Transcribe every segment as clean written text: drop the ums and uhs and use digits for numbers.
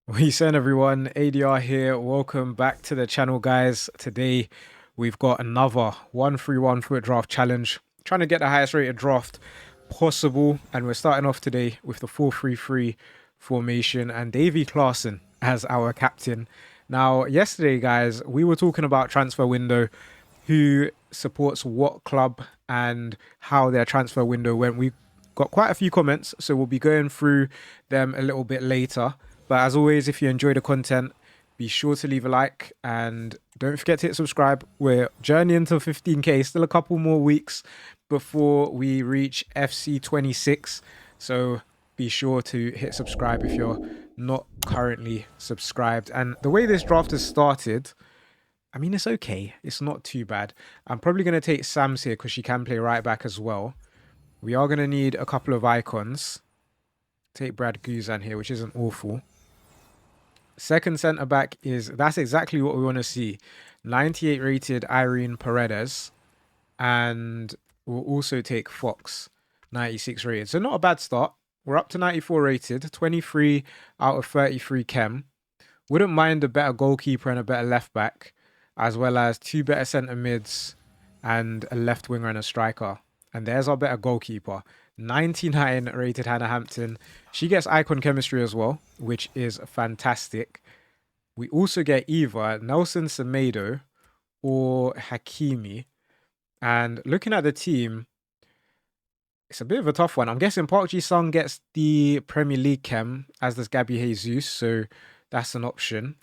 We send everyone, ADR here. Welcome back to the channel, guys. Today we've got another 1-3-1 Fut Draft challenge. Trying to get the highest rated draft possible, and we're starting off today with the 4-3-3 formation and Davy Klaassen as our captain. Now, yesterday, guys, we were talking about transfer window, who supports what club and how their transfer window went. We got quite a few comments, so we'll be going through them a little bit later. But as always, if you enjoy the content, be sure to leave a like and don't forget to hit subscribe. We're journeying to 15k, still a couple more weeks before we reach FC 26. So be sure to hit subscribe if you're not currently subscribed. And the way this draft has started, I mean, it's okay. It's not too bad. I'm probably going to take Sam's here because she can play right back as well. We are going to need a couple of icons. Take Brad Guzan here, which isn't awful. Second centre back that's exactly what we want to see. 98 rated Irene Paredes. And we'll also take Fox, 96 rated. So not a bad start. We're up to 94 rated, 23 out of 33 chem. Wouldn't mind a better goalkeeper and a better left back, as well as two better centre mids and a left winger and a striker. And there's our better goalkeeper. 99 rated Hannah Hampton. She gets icon chemistry as well, which is fantastic. We also get either Nelson Semedo or Hakimi. And looking at the team, it's a bit of a tough one. I'm guessing Park Ji-sung gets the Premier League chem, as does Gabby Jesus, so that's an option.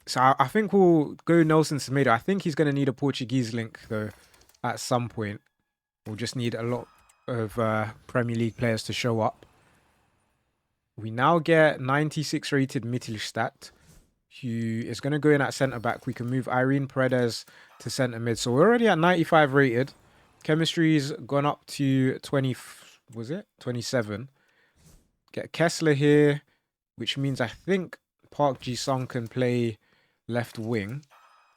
So I think we'll go Nelson Semedo. I think he's going to need a Portuguese link, though, at some point. We'll just need a lot of Premier League players to show up. We now get 96 rated Mittelstadt, who is going to go in at centre-back. We can move Irene Paredes to centre-mid. So we're already at 95 rated. Chemistry's gone up to 20, was it? 27. Get Kessler here, which means I think Park Ji-sung can play left wing,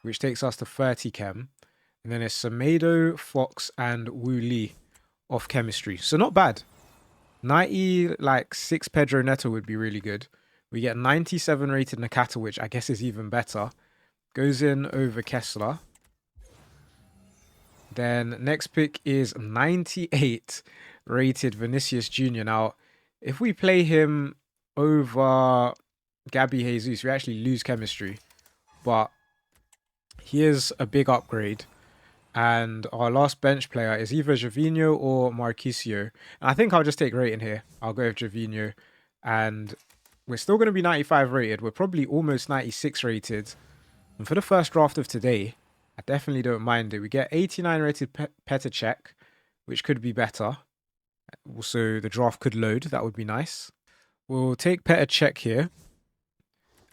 which takes us to 30 chem. And then it's Semedo, Fox, and Wu Li off chemistry. So not bad. 96 Pedro Neto would be really good. We get 97 rated Nakata, which I guess is even better. Goes in over Kessler. Then next pick is 98 rated Vinicius Jr. Now, if we play him over Gabby Jesus, we actually lose chemistry. But he is a big upgrade. And our last bench player is either Gervinho or Marquisio. And I think I'll just take rating here. I'll go with Gervinho. And we're still going to be 95 rated. We're probably almost 96 rated. And for the first draft of today, I definitely don't mind it. We get 89 rated Petr Cech, which could be better. Also, the draft could load. That would be nice. We'll take Petr Cech here.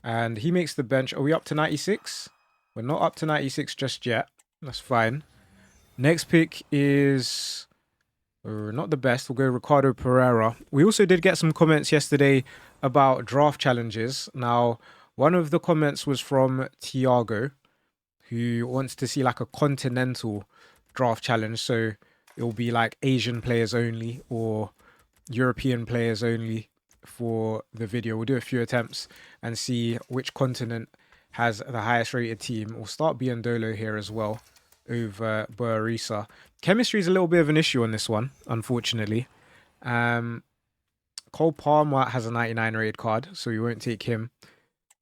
And he makes the bench. Are we up to 96? We're not up to 96 just yet. That's fine. Next pick is not the best. We'll go Ricardo Pereira. We also did get some comments yesterday about draft challenges. Now, one of the comments was from Tiago, who wants to see like a continental draft challenge. So it will be like Asian players only or European players only for the video. We'll do a few attempts and see which continent has the highest rated team. We'll start Biondolo here as well over Burisa. Chemistry is a little bit of an issue on this one, unfortunately. Cole Palmer has a 99 rated card, so we won't take him.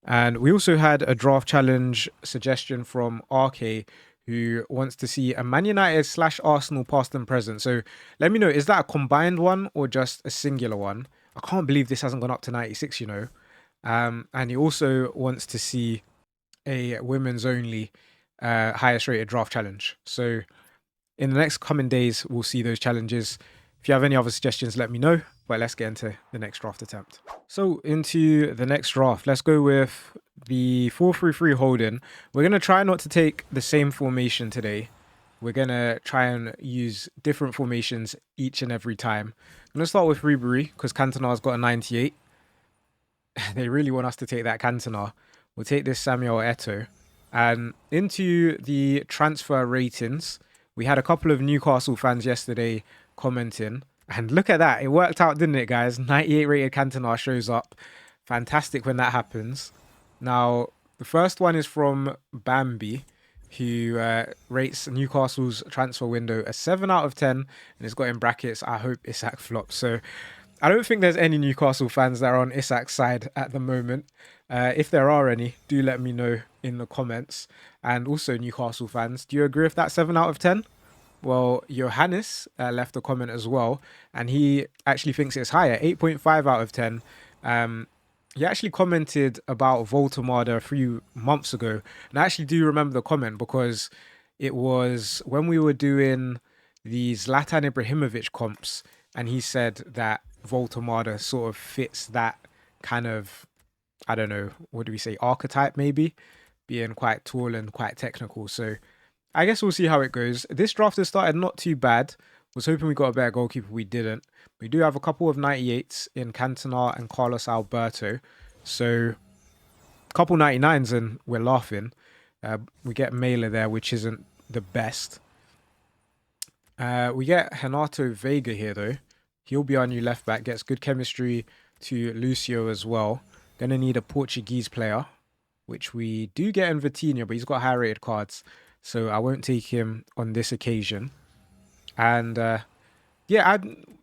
And we also had a draft challenge suggestion from RK, who wants to see a Man United / Arsenal past and present. So let me know, is that a combined one or just a singular one? I can't believe this hasn't gone up to 96, you know. And he also wants to see a women's only highest rated draft challenge. So in the next coming days, we'll see those challenges. If you have any other suggestions, let me know. But let's get into the next draft attempt. So into the next draft, let's go with the 4-3-3 holding. We're going to try not to take the same formation today. We're going to try and use different formations each and every time. I'm going to start with Ribery because Cantona's got a 98. They really want us to take that Cantona. We'll take this Samuel Eto'o. And into the transfer ratings, we had a couple of Newcastle fans yesterday commenting. And look at that. It worked out, didn't it, guys? 98 rated Cantona shows up. fantastic when that happens. Now, the first one is from Bambi, who rates Newcastle's transfer window a 7 out of 10, and it's got in brackets, I hope Isak flops. So I don't think there's any Newcastle fans that are on Isak's side at the moment. If there are any, do let me know in the comments. And also Newcastle fans, do you agree with that 7 out of 10? Well, Johannes left a comment as well, and he actually thinks it's higher, 8.5 out of 10. He actually commented about Voltemada a few months ago, and I actually do remember the comment because it was when we were doing the Zlatan Ibrahimovic comps, and he said that Voltemada sort of fits that kind of, I don't know, what do we say, archetype maybe, being quite tall and quite technical. So I guess we'll see how it goes. This draft has started not too bad. Was hoping we got a better goalkeeper. We didn't. We do have a couple of 98s in Cantona and Carlos Alberto. So a couple 99s and we're laughing. We get Mailer there, which isn't the best. We get Renato Vega here though. He'll be our new left back. Gets good chemistry to Lucio as well. Gonna need a Portuguese player, which we do get in Vitinha, but he's got high rated cards. So I won't take him on this occasion. And yeah,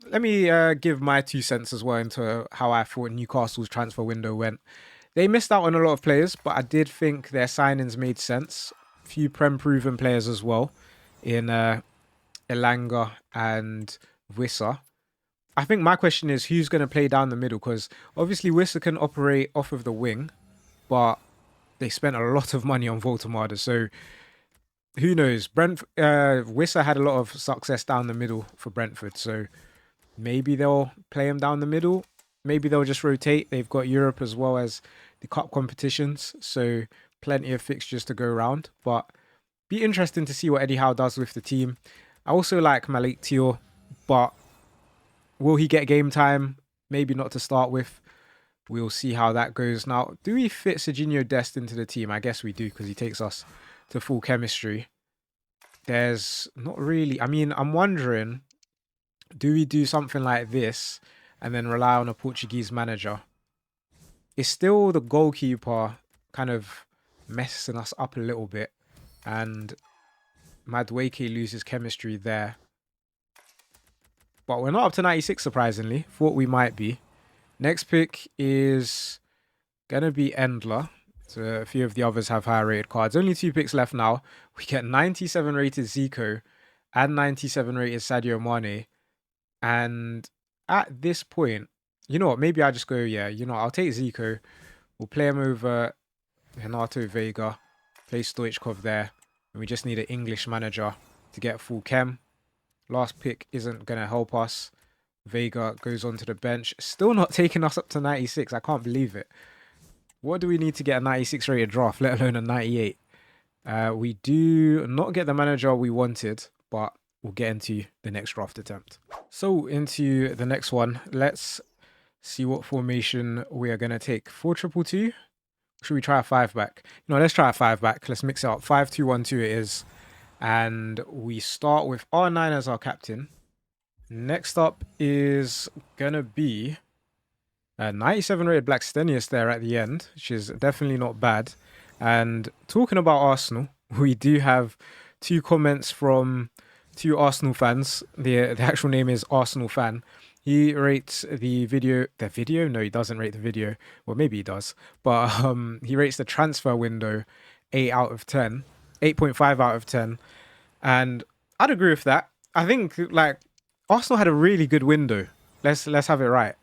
let me give my 2 cents as well into how I thought Newcastle's transfer window went. They missed out on a lot of players, but I did think their signings made sense. A few Prem-proven players as well in Elanga and Wissa. I think my question is who's going to play down the middle, because obviously Wissa can operate off of the wing, but they spent a lot of money on Voltemada, so who knows? Wissa had a lot of success down the middle for Brentford, so maybe they'll play him down the middle. Maybe they'll just rotate. They've got Europe as well as the cup competitions, so plenty of fixtures to go around. But be interesting to see what Eddie Howe does with the team. I also like Malik Thiaw, but will he get game time? Maybe not to start with. We'll see how that goes. Now, do we fit Serginho Dest into the team? I guess we do, because he takes us to full chemistry. There's not really, I mean, I'm wondering, do we do something like this and then rely on a Portuguese manager? It's still the goalkeeper kind of messing us up a little bit, and Madueke loses chemistry there. But we're not up to 96, surprisingly. Thought we might be. Next pick is gonna be Endler. So a few of the others have higher rated cards. Only 2 picks left now. We get 97 rated Zico and 97 rated Sadio Mane. And at this point, you know what? Maybe I just go, yeah, you know, I'll take Zico. We'll play him over Renato Vega. Play Stoichkov there. And we just need an English manager to get full chem. Last pick isn't going to help us. Vega goes onto the bench. Still not taking us up to 96. I can't believe it. What do we need to get a 96 rated draft, let alone a 98? We do not get the manager we wanted, but we'll get into the next draft attempt. So into the next one. Let's see what formation we are going to take. 4-2-2. Should we try a 5-back? No, let's try a 5-back. Let's mix it up. 5-2-1-2 it is. And we start with R9 as our captain. Next up is going to be 97 rated Blackstenius there at the end, which is definitely not bad. And talking about Arsenal, we do have 2 comments from 2 Arsenal fans. The actual name is Arsenal Fan. He rates the video. No, he doesn't rate the video. Well, maybe he does. But he rates the transfer window 8 out of 10. 8.5 out of 10. And I'd agree with that. I think, like, Arsenal had a really good window. Let's have it right.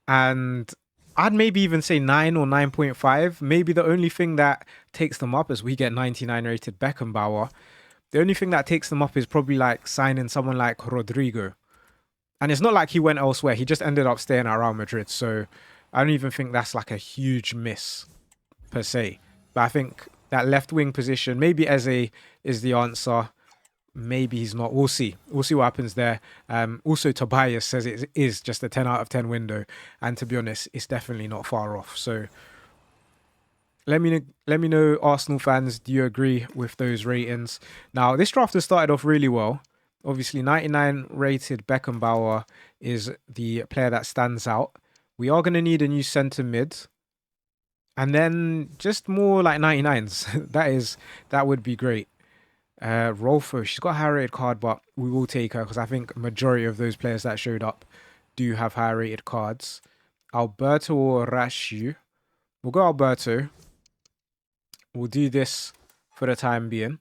And I'd maybe even say 9 or 9.5. Maybe the only thing that takes them up is we get 99 rated Beckenbauer. The only thing that takes them up is probably like signing someone like Rodrigo. And it's not like he went elsewhere. He just ended up staying at Real Madrid. So I don't even think that's like a huge miss per se. But I think that left wing position, maybe Eze is the answer. Maybe he's not. We'll see. We'll see what happens there. Also, Tobias says it is just a 10 out of 10 window. And to be honest, it's definitely not far off. So let me know, Arsenal fans, do you agree with those ratings? Now, this draft has started off really well. Obviously, 99 rated Beckenbauer is the player that stands out. We are going to need a new centre mid. And then just more like 99s. That would be great. Rolfo, she's got a high rated card, but we will take her because I think majority of those players that showed up do have high rated cards. Alberto or Rashu. We'll go Alberto. We'll do this for the time being.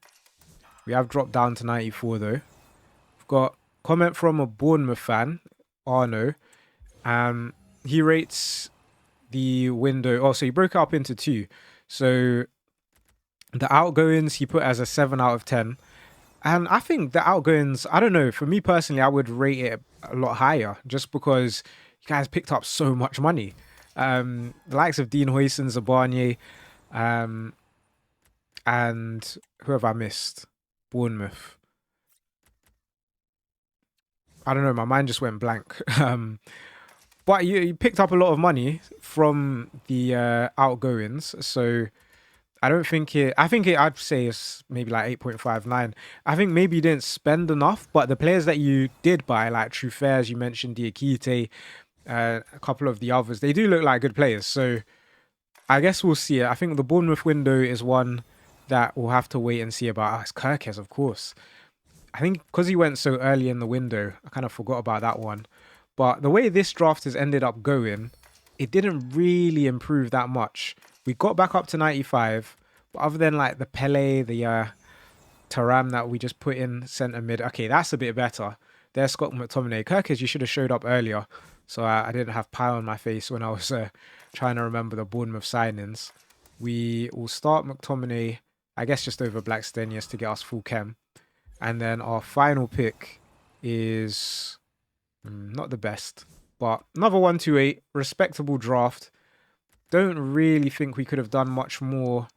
We have dropped down to 94 though. We've got comment from a Bournemouth fan, Arno. He rates the window. Oh, so he broke it up into two. So the outgoings he put as a 7 out of 10. And I think the outgoings, I don't know, for me personally, I would rate it a lot higher just because you guys picked up so much money. The likes of Dean Huijsen, Zabarnyi, and who have I missed? Bournemouth. I don't know, my mind just went blank. But you picked up a lot of money from the outgoings, so I don't think it. I think I'd say it's maybe like 8.59. I think maybe you didn't spend enough, but the players that you did buy, like Truffert, as you mentioned, Diakite, a couple of the others, they do look like good players. So I guess we'll see it. I think the Bournemouth window is one that we'll have to wait and see about. It's Kirkes, of course. I think because he went so early in the window, I kind of forgot about that one. But the way this draft has ended up going, it didn't really improve that much. We got back up to 95, but other than like the Pele, the Taram that we just put in centre mid, okay, that's a bit better. There's Scott McTominay. Kirkes, you should have showed up earlier, so I didn't have pie on my face when I was trying to remember the Bournemouth signings. We will start McTominay, I guess just over Blackstenius to get us full chem. And then our final pick is not the best, but another 128, respectable draft. Don't really think we could have done much more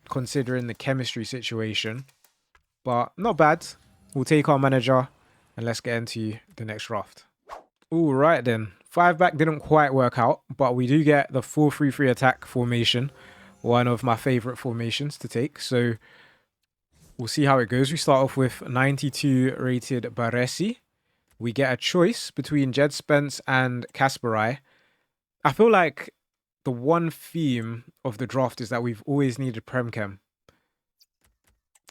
considering the chemistry situation, but not bad. We'll take our manager and let's get into the next draft. All right then, 5 back didn't quite work out, but we do get the 4-3-3 attack formation, one of my favorite formations to take. So we'll see how it goes. We start off with 92 rated Baresi. We get a choice between Jed Spence and Kasparai. I feel like the one theme of the draft is that we've always needed Prem Chem.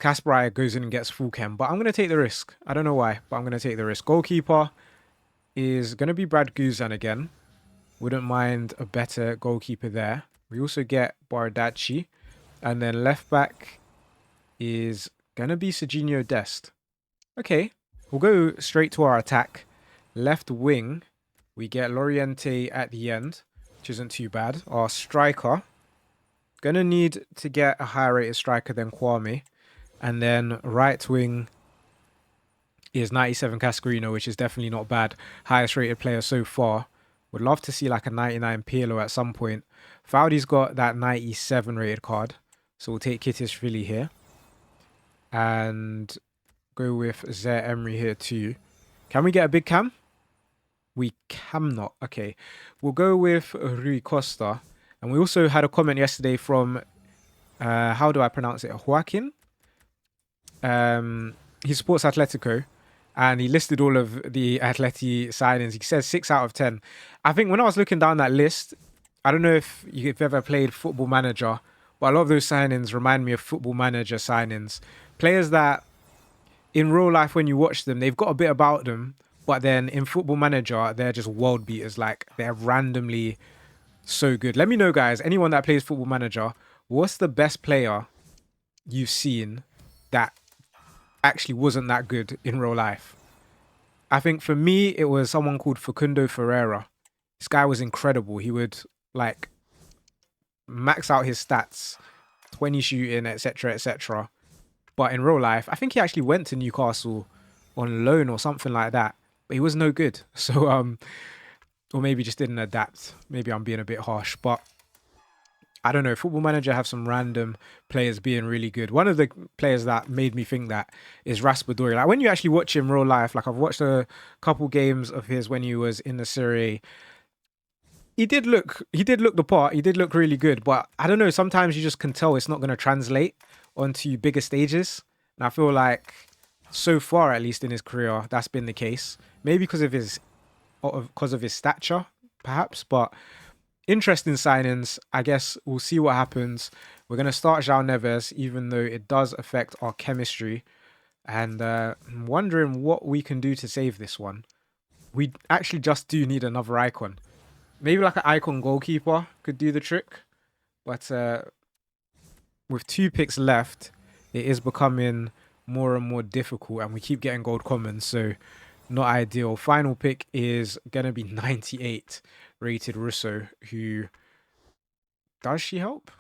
Kasparai goes in and gets full chem, but I'm going to take the risk. I don't know why, but I'm going to take the risk. Goalkeeper is going to be Brad Guzan again. Wouldn't mind a better goalkeeper there. We also get Bardacci. And then left back is going to be Serginho Dest. Okay, we'll go straight to our attack. Left wing, we get Loriente at the end, which isn't too bad. Our striker, going to need to get a higher rated striker than Kwame. And then right wing is 97 Cascarino, which is definitely not bad. Highest rated player so far. Would love to see like a 99 Pirlo at some point. Faudi's got that 97 rated card. So we'll take Kittishvili here. And go with Zaire Emery here too. Can we get a big cam? We cannot. Okay. We'll go with Rui Costa. And we also had a comment yesterday from, how do I pronounce it? Joaquin? He supports Atletico. And he listed all of the Atleti signings. He says 6 out of 10. I think when I was looking down that list, I don't know if you've ever played Football Manager, but a lot of those signings remind me of Football Manager signings. Players that in real life, when you watch them, they've got a bit about them, but then in Football Manager, they're just world beaters. Like, they're randomly so good. Let me know, guys, anyone that plays Football Manager, what's the best player you've seen that actually wasn't that good in real life? I think for me, it was someone called Facundo Ferreira. This guy was incredible. He would like max out his stats, 20 shooting, etc., etc. But in real life, I think he actually went to Newcastle on loan or something like that. But he was no good. So, or maybe just didn't adapt. Maybe I'm being a bit harsh, but I don't know. Football Manager have some random players being really good. One of the players that made me think that is Raspadori. Like when you actually watch him in real life, like I've watched a couple games of his when he was in the Serie. He did look the part. He did look really good, but I don't know. Sometimes you just can tell it's not going to translate onto bigger stages. And I feel like so far, at least in his career, that's been the case. Maybe because of his stature, perhaps, but interesting signings. I guess we'll see what happens. We're going to start João Neves, even though it does affect our chemistry. And I'm wondering what we can do to save this one. We actually just do need another icon. Maybe like an icon goalkeeper could do the trick. But with 2 picks left, it is becoming more and more difficult. And we keep getting gold commons, so not ideal. Final pick is going to be 98 rated Russo, who... Does she help?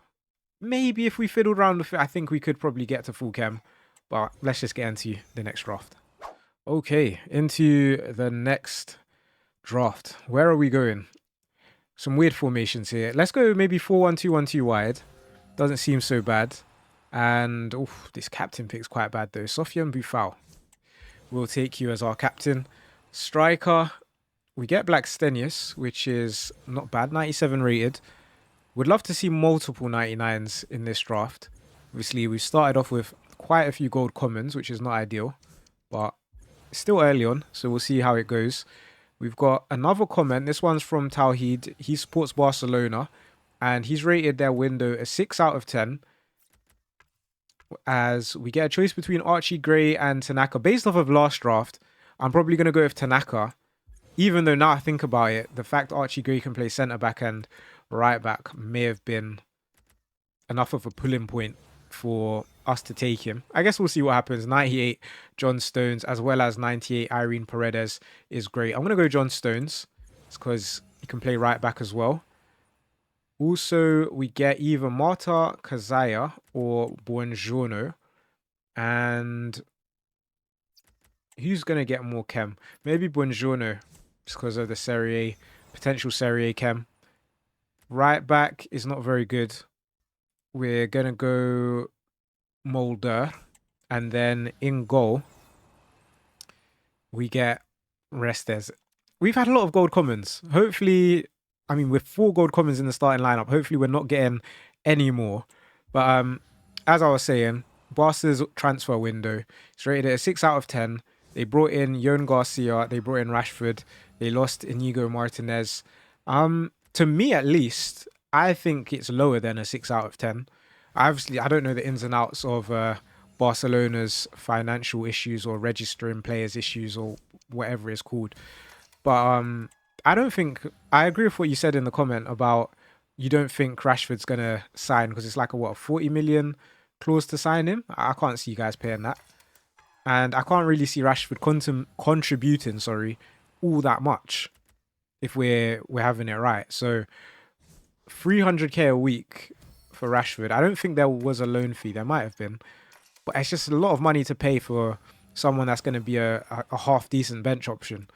Maybe if we fiddled around with it, I think we could probably get to full chem. But let's just get into the next draft. Okay, into the next draft. Where are we going? Some weird formations here. Let's go maybe 4-1-2-1-2 wide. Doesn't seem so bad. And oof, this captain pick's quite bad though. Sofiane Boufal. We'll take you as our captain. Striker, we get Blackstenius, which is not bad. 97 rated. Would love to see multiple 99s in this draft. Obviously, we started off with quite a few gold commons, which is not ideal. But it's still early on, so we'll see how it goes. We've got another comment. This one's from Tawheed. He supports Barcelona, and he's rated their window a 6 out of 10. As we get a choice between Archie Gray and Tanaka. Based off of last draft, I'm probably going to go with Tanaka. Even though now I think about it, the fact Archie Gray can play centre-back and right-back may have been enough of a pulling point for us to take him. I guess we'll see what happens. 98 John Stones as well as 98 Irene Paredes is great. I'm going to go John Stones. It's because he can play right-back as well. Also, we get either Marta Kazaya or Buongiorno. And who's going to get more chem? Maybe Buongiorno, just because of the Serie A, potential Serie A chem. Right back is not very good. We're going to go Mulder. And then in goal, we get Restes. We've had a lot of gold commons. Hopefully, I mean, with 4 gold commons in the starting lineup, hopefully we're not getting any more. But as I was saying, Barca's transfer window is rated at a 6 out of 10. They brought in Yon Garcia. They brought in Rashford. They lost Inigo Martinez. To me, at least, I think it's lower than a 6 out of 10. Obviously, I don't know the ins and outs of Barcelona's financial issues or registering players issues or whatever it's called. But I don't think... I agree with what you said in the comment about you don't think Rashford's going to sign because it's like a 40 million clause to sign him. I can't see you guys paying that. And I can't really see Rashford contributing, all that much if we're having it right. So 300k a week for Rashford. I don't think there was a loan fee. There might have been. But it's just a lot of money to pay for someone that's going to be a half-decent bench option.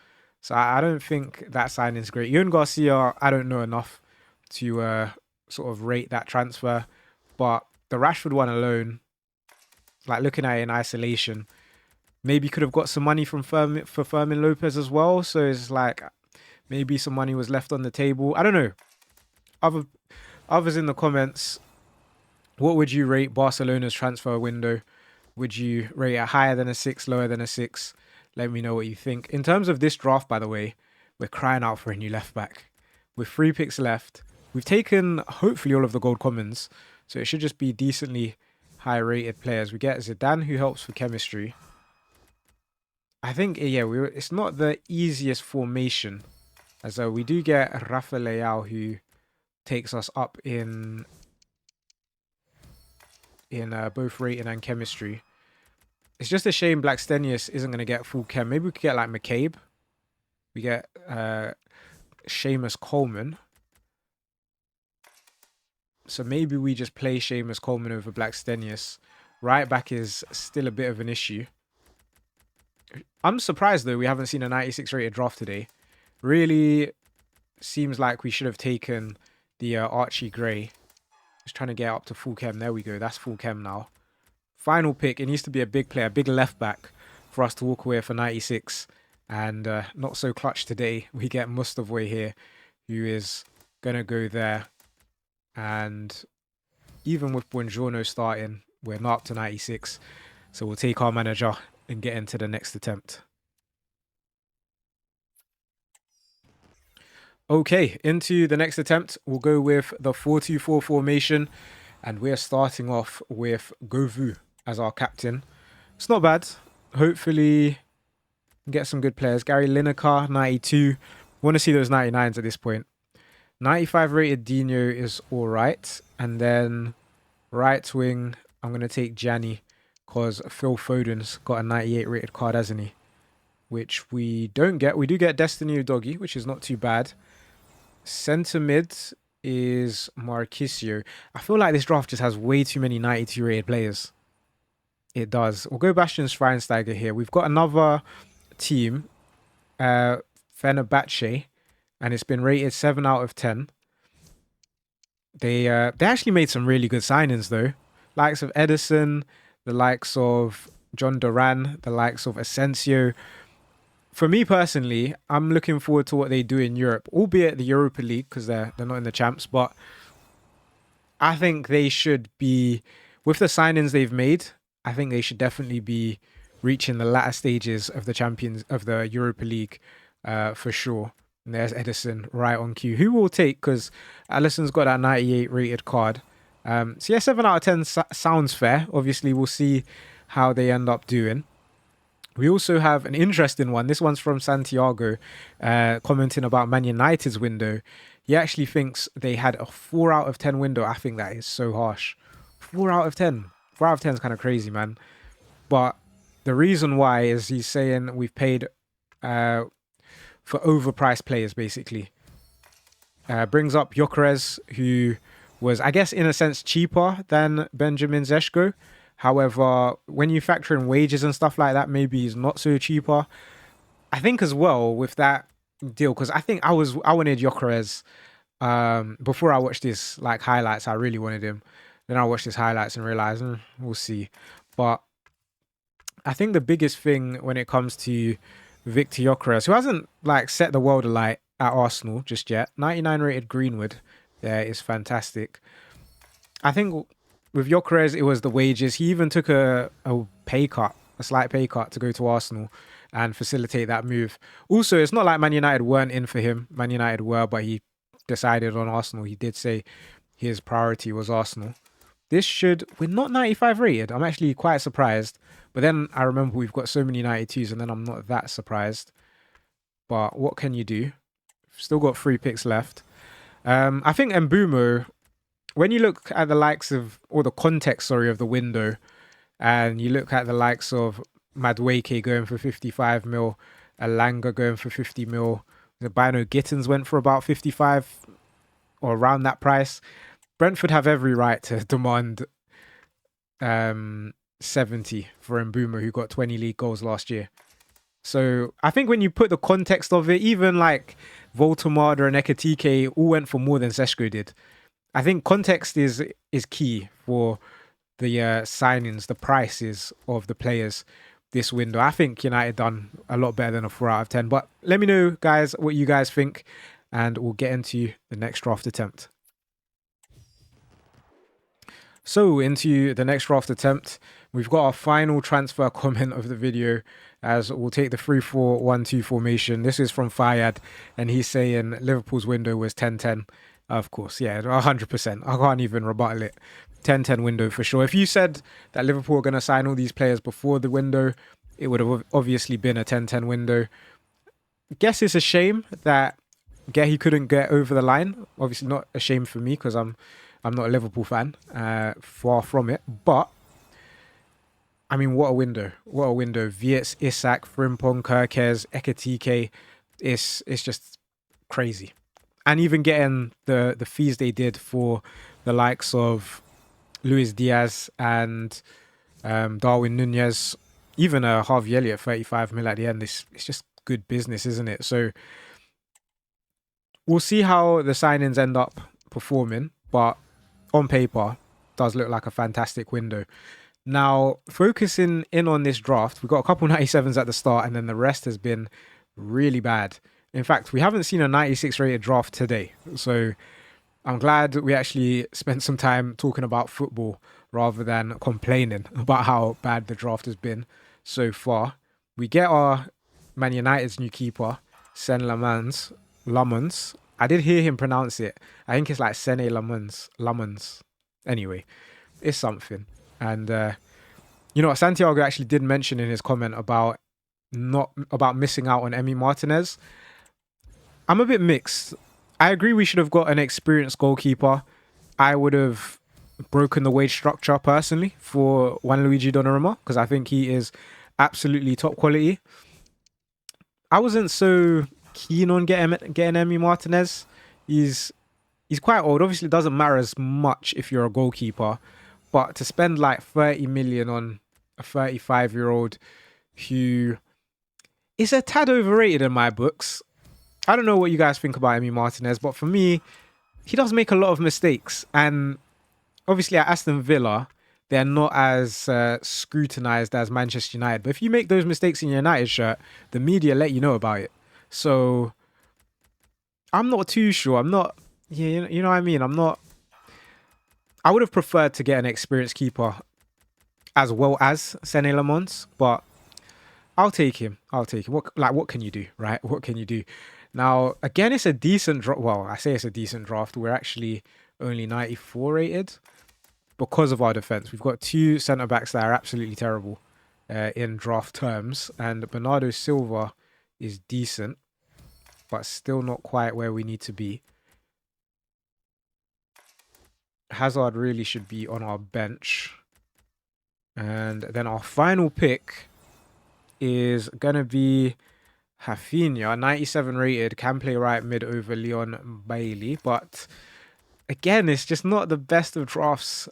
So I don't think that signing is great. Yon Garcia, I don't know enough to sort of rate that transfer. But the Rashford one alone, like looking at it in isolation, maybe could have got some money from for Fermin Lopez as well. So it's like maybe some money was left on the table. I don't know. Others in the comments, what would you rate Barcelona's transfer window? Would you rate it higher than a 6, lower than a 6? Let me know what you think. In terms of this draft, by the way, we're crying out for a new left back. With 3 picks left, we've taken hopefully all of the gold commons. So it should just be decently high rated players. We get Zidane, who helps for chemistry. I think, yeah, it's not the easiest formation. As though we do get Rafa Leao, who takes us up in both rating and chemistry. It's just a shame Blackstenius isn't going to get full chem. Maybe we could get like McCabe. We get Seamus Coleman. So maybe we just play Seamus Coleman over Blackstenius. Right back is still a bit of an issue. I'm surprised though we haven't seen a 96 rated draft today. Really seems like we should have taken the Archie Gray. Just trying to get up to full chem. There we go. That's full chem now. Final pick. It needs to be a big player, big left back for us to walk away for 96. And not so clutch today. We get Mustavoi here, who is going to go there. And even with Buongiorno starting, we're not up to 96. So we'll take our manager and get into the next attempt. Okay, into the next attempt, we'll go with the 4-2-4 formation, and we're starting off with Govu as our captain. It's not bad. Hopefully, get some good players. Gary Lineker, 92. Want to see those 99s at this point. 95 rated Dino is all right. And then right wing, I'm going to take Gianni because Phil Foden's got a 98 rated card, hasn't he? Which we don't get. We do get Destiny Doggy, which is not too bad. Centre mid is Marquisio. I feel like this draft just has way too many 92 rated players. It does. We'll go Bastian Schweinsteiger here. We've got another team, Fenerbahce, and it's been rated 7 out of 10. They actually made some really good signings though. Likes of Edison, the likes of John Duran, the likes of Asensio. For me personally, I'm looking forward to what they do in Europe, albeit the Europa League because they're not in the champs. But I think they should be, with the signings they've made, I think they should definitely be reaching the latter stages of the champions of the Europa League for sure. And there's Edison right on cue. Who will take? Because Alisson's got that 98 rated card. So yeah, 7 out of 10 sounds fair. Obviously, we'll see how they end up doing. We also have an interesting one. This one's from Santiago, commenting about Man United's window. He actually thinks they had a 4 out of 10 window. I think that is so harsh. 4 out of 10. 4 out of 10 is kind of crazy, man. But the reason why is he's saying we've paid for overpriced players, basically. Brings up Gyökeres, who was, I guess, in a sense, cheaper than Benjamin Šeško. However, when you factor in wages and stuff like that, maybe he's not so cheaper. I think as well with that deal, because I think I wanted Gyökeres before I watched this like highlights. I really wanted him. Then I watched his highlights and realized we'll see. But I think the biggest thing when it comes to Victor Gyökeres, who hasn't like set the world alight at Arsenal just yet, 99 rated Greenwood, there is fantastic. I think with Gyökeres, it was the wages. He even took a pay cut, a slight pay cut to go to Arsenal and facilitate that move. Also, it's not like Man United weren't in for him. Man United were, but he decided on Arsenal. He did say his priority was Arsenal. We're not 95 rated. I'm actually quite surprised. But then I remember we've got so many 92s and then I'm not that surprised. But what can you do? Still got 3 picks left. I think Mbumo, when you look at the likes of, or the context, of the window, and you look at the likes of Madueke going for 55 mil, Alanga going for 50 mil, the Bino Gittins went for about 55 or around that price. Brentford have every right to demand 70 for Mbumo, who got 20 league goals last year. So I think when you put the context of it, even like Voltemada and Ekitike all went for more than Šeško did. I think context is key for the signings, the prices of the players this window. I think United done a lot better than a 4 out of 10. But let me know, guys, what you guys think, and we'll get into the next draft attempt. So into the next draft attempt, we've got our final transfer comment of the video, as we'll take the 3-4-1-2 formation. This is from Fayad, and he's saying Liverpool's window was 10-10. Of course, yeah, 100%. I can't even rebuttal it. 10-10 window for sure. If you said that Liverpool were going to sign all these players before the window, it would have obviously been a 10-10 window. Guess it's a shame that Gehi couldn't get over the line. Obviously not a shame for me because I'm not a Liverpool fan, far from it. But, I mean, what a window. What a window. Wirtz, Isak, Frimpong, Kerkez, Ekitike. It's just crazy. And even getting the fees they did for the likes of Luis Diaz and Darwin Nunez, even Harvey Elliott, 35 mil at the end. It's just good business, isn't it? So we'll see how the signings end up performing. But on paper, does look like a fantastic window. Now, focusing in on this draft, we've got a couple 97s at the start, and then the rest has been really bad. In fact, we haven't seen a 96 rated draft today. So I'm glad we actually spent some time talking about football rather than complaining about how bad the draft has been so far. We get our Man United's new keeper, Sen Lamans, I did hear him pronounce it. I think it's like Sene Lamans. Anyway, it's something. And you know what, Santiago actually did mention in his comment about missing out on Emi Martinez. I'm a bit mixed. I agree we should have got an experienced goalkeeper. I would have broken the wage structure personally for Juanluigi Donnarumma because I think he is absolutely top quality. I wasn't so keen on getting Emi Martinez. He's quite old. Obviously, it doesn't matter as much if you're a goalkeeper, but to spend like 30 million on a 35-year-old who is a tad overrated in my books. I don't know what you guys think about Emi Martinez, but for me, he does make a lot of mistakes. And obviously at Aston Villa, they're not as scrutinized as Manchester United. But if you make those mistakes in your United shirt, the media let you know about it. So I'm not too sure. I'm not, yeah, you know what I mean? I would have preferred to get an experienced keeper as well as Sene Lamont, but I'll take him. What can you do, right? What can you do? Now, again, it's a decent draft. Well, I say it's a decent draft. We're actually only 94 rated because of our defense. We've got two centre-backs that are absolutely terrible in draft terms. And Bernardo Silva is decent, but still not quite where we need to be. Hazard really should be on our bench. And then our final pick is going to be Rafinha, 97 rated, can play right mid over Leon Bailey. But again, it's just not the best of drafts.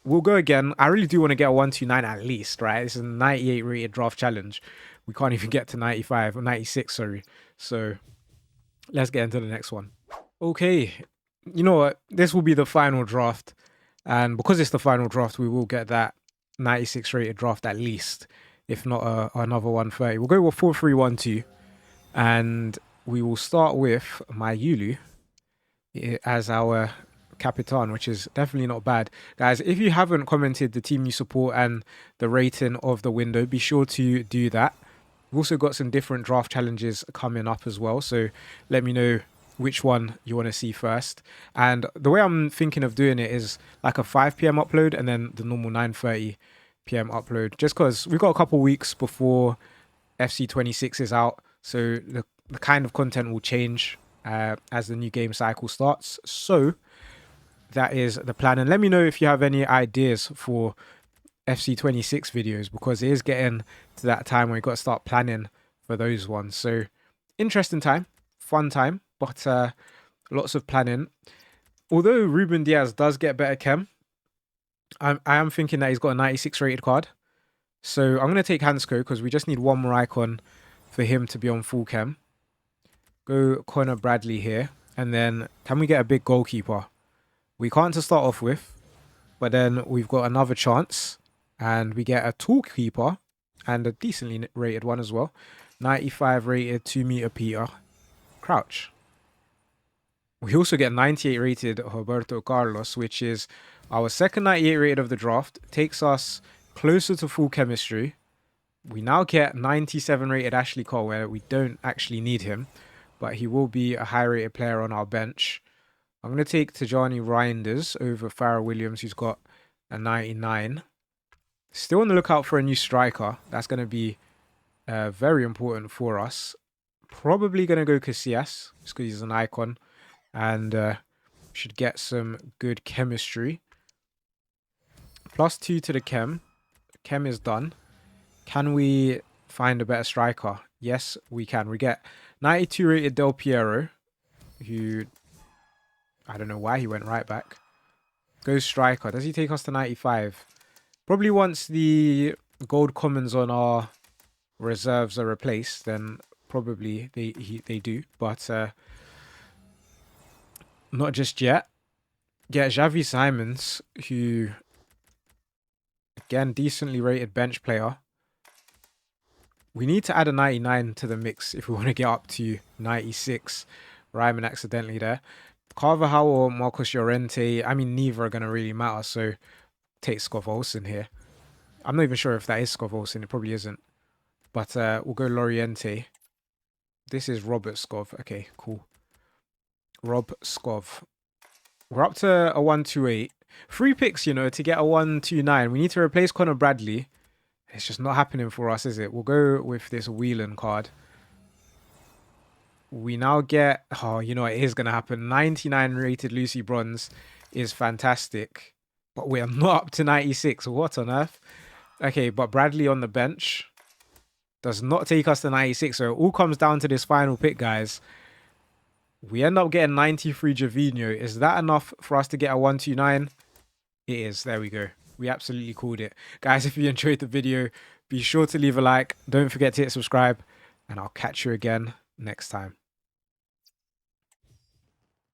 We'll go again. I really do want to get a 129 at least, right? This is a 98 rated draft challenge. We can't even get to 95 or 96, sorry. So let's get into the next one. Okay, you know what? This will be the final draft. And because it's the final draft, we will get that 96 rated draft at least, if not another 130. We'll go with 4-3-1-2. And we will start with my Yulu as our Capitan, which is definitely not bad. Guys, if you haven't commented the team you support and the rating of the window, be sure to do that. We've also got some different draft challenges coming up as well. So let me know which one you want to see first. And the way I'm thinking of doing it is like a 5 p.m. upload and then the normal 9:30 p.m. upload. Just because we've got a couple weeks before FC26 is out. So the kind of content will change as the new game cycle starts. So that is the plan. And let me know if you have any ideas for FC26 videos, because it is getting to that time where you got to start planning for those ones. So interesting time, fun time, but lots of planning. Although Ruben Diaz does get better chem, I am thinking that he's got a 96 rated card. So I'm going to take Hansko because we just need one more icon for him to be on full chem. Go Connor Bradley here. And then can we get a big goalkeeper? We can't to start off with, but then we've got another chance. And we get a tall keeper and a decently rated one as well. 95 rated 2-meter Peter Crouch. We also get 98 rated Roberto Carlos, which is our second 98 rated of the draft. Takes us closer to full chemistry. We now get 97 rated Ashley Cole, where we don't actually need him, but he will be a high rated player on our bench. I'm going to take Tajani Reinders over Farrell Williams, who's got a 99. Still on the lookout for a new striker. That's going to be very important for us. Probably going to go Casillas, just because he's an icon. And should get some good chemistry. +2 to the chem. Chem is done. Can we find a better striker? Yes, we can. We get 92 rated Del Piero, who I don't know why he went right back. Go striker. Does he take us to 95? Probably once the gold commons on our reserves are replaced, then probably they do. But not just yet. Get Xavi Simons, who, again, decently rated bench player. We need to add a 99 to the mix if we want to get up to 96. Rhyming accidentally there. Carvajal or Marcos Llorente, I mean, neither are going to really matter, so take Skov Olsen here. I'm not even sure if that is Skov Olsen. It probably isn't. But we'll go Loriente. This is Robert Skov. Okay, cool. Rob Scov. We're up to a 128. 3 picks, you know, to get a 129. We need to replace Connor Bradley. It's just not happening for us, is it? We'll go with this Whelan card. We now get... Oh, you know, it is going to happen. 99 rated Lucy Bronze is fantastic. But we're not up to 96. What on earth? Okay, but Bradley on the bench does not take us to 96. So it all comes down to this final pick, guys. We end up getting 93 Javinho. Is that enough for us to get a 129? It is. There we go. We absolutely called it. Guys, if you enjoyed the video, be sure to leave a like. Don't forget to hit subscribe. And I'll catch you again next time.